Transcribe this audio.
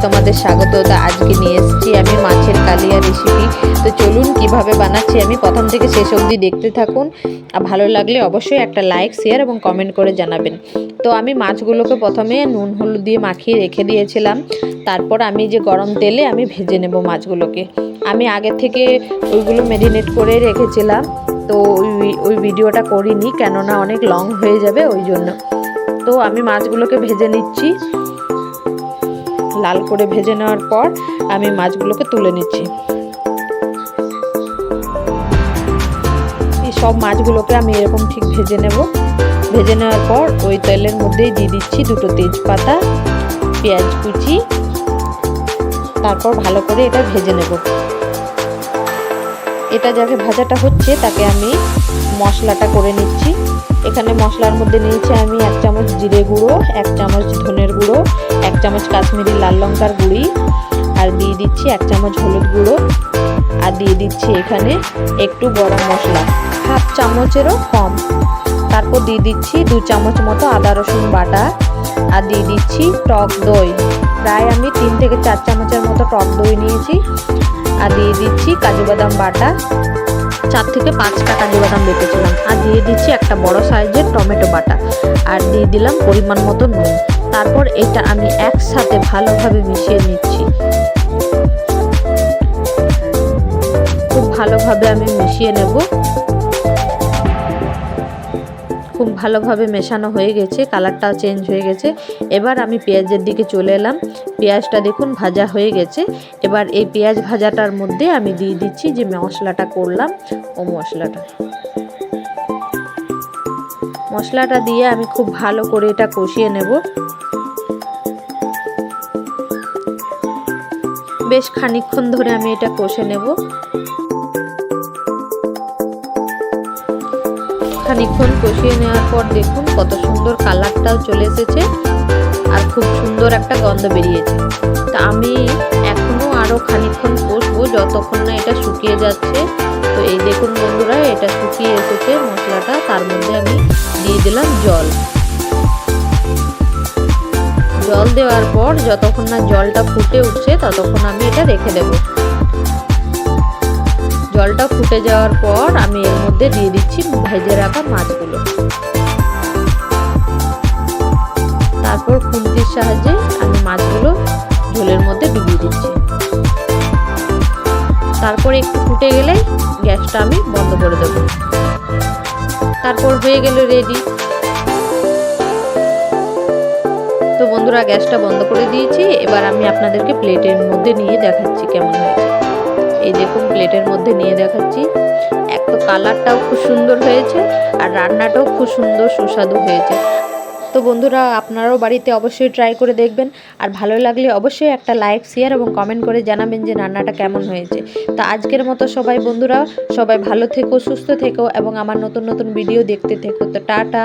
তোমাদের স্বাগত। তো আজকে নিয়ে এসেছি আমি মাছের কালিয়া রেসিপি। তো চলুন কিভাবে বানাচ্ছি আমি প্রথম থেকে শেষ অবধি দেখতে থাকুন। আর ভালো লাগলে অবশ্যই একটা লাইক, শেয়ার এবং কমেন্ট করে জানাবেন। তো আমি মাছগুলোকে প্রথমে নুন হলুদ দিয়ে মাখিয়ে রেখে দিয়েছিলাম। তারপর আমি যে গরম তেলে আমি ভেজে নেব মাছগুলোকে। আমি আগে থেকে ওইগুলো ম্যারিনেট করে রেখেছিলাম, তো ওই ভিডিওটা করিনি, কেননা অনেক লং হয়ে যাবে ওই জন্য। তো আমি মাছগুলোকে ভেজে নিচ্ছি। লাল করে ভেজে নেওয়ার পর আমি মাছগুলোকে তুলে নিচ্ছি। এই সব মাছগুলোকে আমি এরকম ঠিক ভেজে নেব। ভেজে নেওয়ার পর ওই তেলের মধ্যেই দিয়ে দিচ্ছি দুটো তেজপাতা, পেঁয়াজ কুচি, তারপর ভালো করে এটা ভেজে নেব। এটা যাকে ভাজাটা হচ্ছে তাকে আমি মশলাটা করে নিচ্ছি। এখানে মশলার মধ্যে নিয়েছি আমি 1 চামচ জিরে গুঁড়ো, 1 চামচ ধনের গুঁড়ো, 1 চামচ কাশ্মীরি লাল লঙ্কার গুঁড়ি, আর দিয়ে দিচ্ছি 1 চামচ হলুদ গুঁড়ো, আর দিয়ে দিচ্ছি এখানে একটু গরম মশলা 1/2 চামচেরও কম। তারপর দিয়ে দিচ্ছি 2 চামচ মতো আদা রসুন বাটা, আর দিয়ে দিচ্ছি টক দই। প্রায় আমি 3 থেকে 4 চামচের মতো টক দই নিয়েছি। আর দিয়ে দিচ্ছি কাজু বাদাম বাটা, 4 থেকে 5টা কাজু বাদাম বেটেছিলাম। আর দিয়ে দিচ্ছি একটা বড় সাইজের টমেটো বাটা, আর দিয়ে দিলাম পরিমাণ মতো নুন। তারপর এটা আমি একসাথে ভালোভাবে মিশিয়ে নিচ্ছি। খুব ভালোভাবে আমি মিশিয়ে নেব। খুব ভালোভাবে মেশানো হয়ে গেছে, কালারটাও চেঞ্জ হয়ে গেছে। এবার আমি পেঁয়াজের দিকে চলে এলাম। পেঁয়াজটা দেখুন ভাজা হয়ে গেছে। এবার এই পেঁয়াজ ভাজাটার মধ্যে আমি দিয়ে দিচ্ছি যে মশলাটা করলাম, ও মশলাটা দিয়ে আমি খুব ভালো করে এটা কষিয়ে নেব। বেশ খানিকক্ষণ ধরে আমি এটা কষে নেব। খানিকক্ষণ কষিয়ে নেওয়ার পর দেখুন কত সুন্দর কালারটাও চলে এসেছে, আর খুব সুন্দর একটা গন্ধ বেরিয়েছে। তা আমি এখনো আরো খানিকক্ষণ কষবো যতক্ষণ না এটা শুকিয়ে যাচ্ছে। তো এই দেখুন বন্ধুরা, এটা শুকিয়ে এসেছে মশলাটা। তার মধ্যে আমি দিয়ে দিলাম জল। জল দেওয়ার পর যতক্ষণ না জলটা ফুটে উঠছে ততক্ষণ আমি এটা রেখে দেব। জলটা ফুটে যাওয়ার পর আমি এর মধ্যে দিয়ে দিচ্ছি ভেজে রাখা মাছগুলো। তারপর খুন্তির সাহায্যে আমি মাছগুলো ঝোলের মধ্যে ডুবিয়ে দিচ্ছি। তারপর একটু ফুটে গেলে গ্যাসটা আমি বন্ধ করে দেব। তারপর হয়ে গেল রেডি। তো বন্ধুরা, গ্যাসটা বন্ধ করে দিয়েছি। এবার আমি আপনাদেরকে প্লেটের মধ্যে নিয়ে দেখাচ্ছি কেমন হয়েছে। এই দেখুন প্লেটের মধ্যে নিয়ে দেখাচ্ছি। এক তো কালারটাও খুব সুন্দর হয়েছে, আর রান্নাটাও খুব সুন্দর সুস্বাদু হয়েছে। তো বন্ধুরা, আপনারাও বাড়িতে অবশ্যই ট্রাই করে দেখবেন। আর ভালো লাগলে অবশ্যই একটা লাইক, শেয়ার এবং কমেন্ট করে জানাবেন যে রান্নাটা কেমন হয়েছে। তো আজকের মতো সবাই বন্ধুরা, সবাই ভালো থেকো, সুস্থ থেকো এবং আমার নতুন নতুন ভিডিও দেখতে থেকো। তো টাটা।